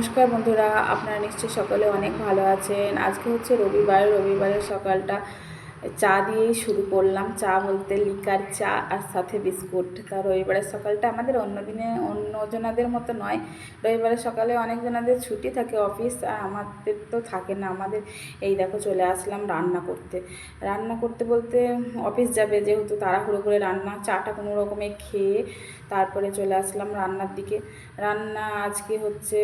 নমস্কার বন্ধুরা, আপনারা নিশ্চয়ই সকলে অনেক ভালো আছেন। আজকে হচ্ছে রবিবারের সকালটা চা দিয়েই শুরু করলাম। চা বলতে লিকার চা আর সাথে বিস্কুট। তা রবিবারের সকালটা আমাদের অন্যজনাদের মতো নয়। রবিবারের সকালে অনেকজনাদের ছুটি থাকে অফিস, আর আমাদের তো থাকে না। আমাদের এই দেখো চলে আসলাম রান্না করতে বলতে অফিস যাবে যেহেতু, তাড়াহুড়ো করে চাটা কোনো রকমে খেয়ে তারপরে চলে আসলাম রান্নার দিকে। রান্না আজকে হচ্ছে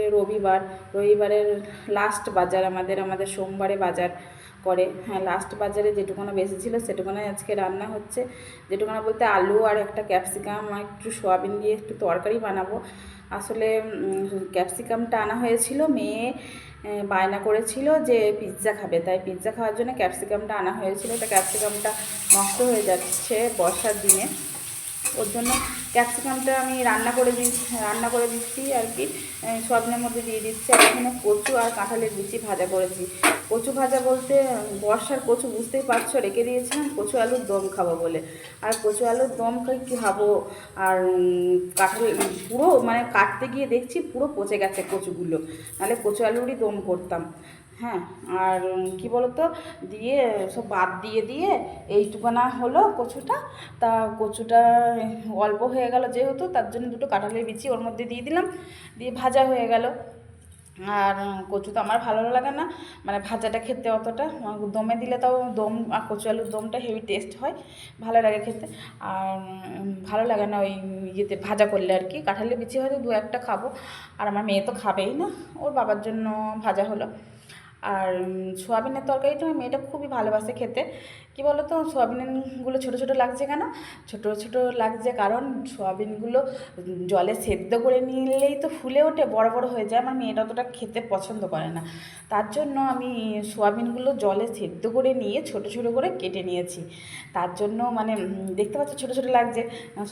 রবিবারের লাস্ট বাজার, আমাদের সোমবারে বাজার করে। হ্যাঁ, লাস্ট বাজারে যেটুকুনো বেশি ছিল সেটুকুনো আজকে রান্না হচ্ছে। যেটুকুনো বলতে আলু আর একটা ক্যাপসিকাম আর একটু সোয়াবিন দিয়ে একটু তরকারি বানাবো। আসলে ক্যাপসিকামটা আনা হয়েছিল, মেয়ে বায়না করেছিল যে পিৎজা খাবে, তাই পিৎজা খাওয়ার জন্য ক্যাপসিকামটা আনা হয়েছিল। তা ক্যাপসিকামটা নষ্ট হয়ে যাচ্ছে বর্ষার দিনে, ওর জন্য ক্যাপসিকামটা আমি রান্না করে দিচ্ছি আর কি, সয়াবিনের মধ্যে দিয়ে দিচ্ছি। আর এখানে কচু আর কাঁঠালের বিচি ভাজা করেছি। কচু ভাজা বলতে বর্ষার কচু, বুঝতেই পারছো, রেখে দিয়েছিলাম কচু আলুর দম খাবো বলে। আর কচু আলুর দম কী খাবো, আর কাঁঠাল পুরো মানে কাটতে গিয়ে দেখছি পুরো পচে গেছে কচুগুলো, নাহলে কচু আলুরই দম করতাম। হ্যাঁ, আর কি বলতো, দিয়ে সব বাদ দিয়ে এইটুকুনা হলো কচুটা। তা কচুটা অল্প হয়ে গেল যেহেতু, তার জন্য দুটো কাঁঠালের বিচি ওর মধ্যে দিয়ে দিলাম, দিয়ে ভাজা হয়ে গেল। আর কচু তো আমার ভালো লাগে না, মানে ভাজাটা খেতে অতটা, দমে দিলে তাও দম আর কচু আলুর দমটা হেভি টেস্ট হয়, ভালো লাগে খেতে। আর ভালো লাগে না ওই ইয়েতে ভাজা করলে আর কি। কাঁঠালের বিচি হয়তো দু একটা খাবো, আর আমার মেয়ে তো খাবেই না, ওর বাবার জন্য ভাজা হলো। আর সোয়াবিনের তরকারিটা আমার মেয়েটা খুবই ভালোবাসে খেতে। কী বলো তো, সোয়াবিনগুলো ছোটো ছোটো লাগছে কেন? ছোটো ছোটো লাগছে কারণ সোয়াবিনগুলো জলে সেদ্ধ করে নিলেই তো ফুলে ওঠে, বড় বড় হয়ে যায়। আমার মেয়েটা অতটা খেতে পছন্দ করে না, তার জন্য আমি সোয়াবিনগুলো জলে সেদ্ধ করে নিয়ে ছোটো ছোটো করে কেটে নিয়েছি। তার জন্য মানে দেখতে পাচ্ছ ছোটো ছোটো লাগছে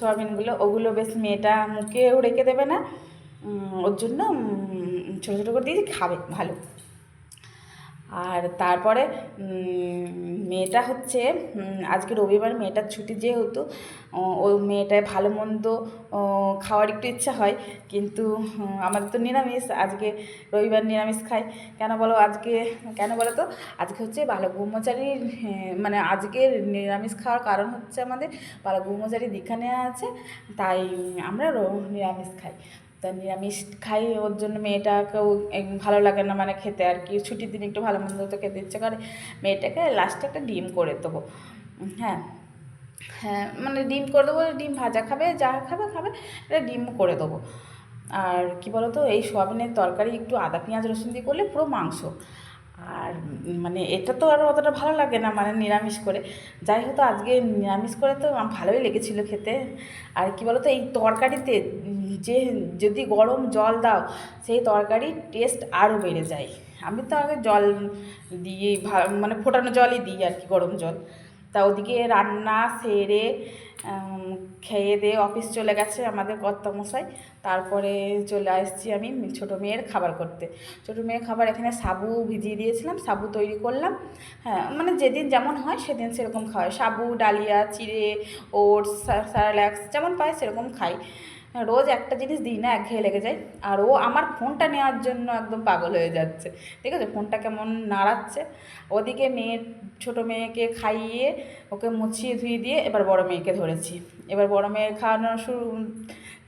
সোয়াবিনগুলো, ওগুলো বেশ মেয়েটা মুখেও রেখে দেবে না, ওর জন্য ছোটো ছোটো করে দিয়েছি, খাবে ভালো। আর তারপরে মেয়েটা হচ্ছে আজকে রবিবার, মেয়েটার ছুটি যেহেতু, ও মেয়েটায় ভালো মন্দ খাওয়ার একটু ইচ্ছা হয়, কিন্তু আমাদের তো নিরামিষ, আজকে রবিবার নিরামিষ খাই। কেন বলো তো, আজকে হচ্ছে বালক ব্রহ্মচারীর, মানে আজকে নিরামিষ খাওয়ার কারণ হচ্ছে আমাদের বালক ব্রহ্মচারী দীক্ষা নেওয়া আছে, তাই আমরা নিরামিষ খাই। তা নিরামিষ খাই, ওর জন্য মেয়েটাকেও ভালো লাগে না মানে খেতে আর কি। ছুটির দিন একটু ভালো মন্দ তো খেতে ইচ্ছে করে। মেয়েটাকে লাস্টে একটা ডিম করে দেবো। হ্যাঁ হ্যাঁ, মানে ডিম করে দেবো, ডিম ভাজা খাবে, যা খাবে এটা ডিম করে দেবো। আর কি বলো তো, এই সোয়াবিনের তরকারি একটু আদা পেঁয়াজ রসুন দিয়ে করলে পুরো মাংস। আর মানে এটা তো আরও অতটা ভালো লাগে না মানে নিরামিষ করে। যাই হোক, আজকে নিরামিষ করে তো ভালোই লেগেছিলো খেতে। আর কি বলো তো, এই তরকারিতে যে যদি গরম জল দাও, সেই তরকারির টেস্ট আরও বেড়ে যায়। আমি তো আগে জল দিয়ে মানে ফোটানো জলই দিই আর কি, গরম জল। তা ওদিকে রান্না সেরে খেয়ে দিয়ে অফিস চলে গেছে আমাদের কর্তামশাই। তারপরে চলে আসছি আমি ছোটো মেয়ের খাবার করতে। ছোটো মেয়ের খাবার এখানে সাবু ভিজিয়ে দিয়েছিলাম, সাবু তৈরি করলাম। হ্যাঁ, মানে যেদিন যেমন হয় সেদিন সেরকম খাওয়াই, সাবু, ডালিয়া, চিড়ে, ওটস, স্যারেলাক্স যেমন পাই সেরকম খাই। রোজ একটা জিনিস দিই না, একঘেয়ে লেগে যায়। আর ও আমার ফোনটা নেওয়ার জন্য একদম পাগল হয়ে যাচ্ছে, ঠিক আছে, ফোনটা কেমন নাড়াচ্ছে। ওদিকে ছোটো মেয়েকে খাইয়ে ওকে মুছিয়ে ধুয়ে দিয়ে এবার বড় মেয়েকে ধরেছি। এবার বড় মেয়ের খাওয়ানো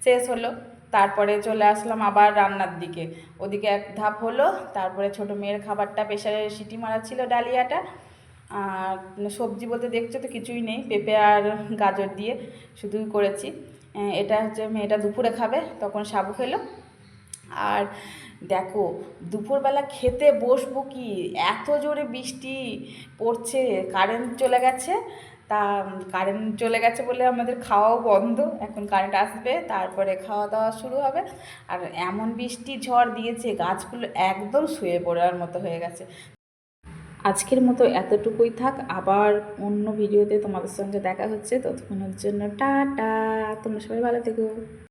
শেষ হলো, তারপরে চলে আসলাম আবার রান্নার দিকে। ওদিকে এক ধাপ হলো, তারপরে ছোটো মেয়ের খাবারটা প্রেশারে সিটি মারা ছিল, ডালিয়াটা। আর সবজি বলতে দেখছো তো কিছুই নেই, পেঁপে আর গাজর দিয়ে শুধুই করেছি। এটা হচ্ছে মেয়েটা দুপুরে খাবে, তখন সাবু খেলো। আর দেখো, দুপুরবেলা খেতে বসবো কি, এত জোরে বৃষ্টি পড়ছে, কারেন্ট চলে গেছে। তা কারেন্ট চলে গেছে বলে আমাদের খাওয়াও বন্ধ, এখন কারেন্ট আসবে তারপরে খাওয়া দাওয়া শুরু হবে। আর এমন বৃষ্টি ঝড় দিয়েছে, গাছগুলো একদম শুয়ে পড়ার মতো হয়ে গেছে। আজকের মতো এতটুকুই থাক, আবার অন্য ভিডিওতে তোমাদের সঙ্গে দেখা হচ্ছে, ততক্ষণের জন্য টাটা, তোমরা সবাই ভালো থেকো।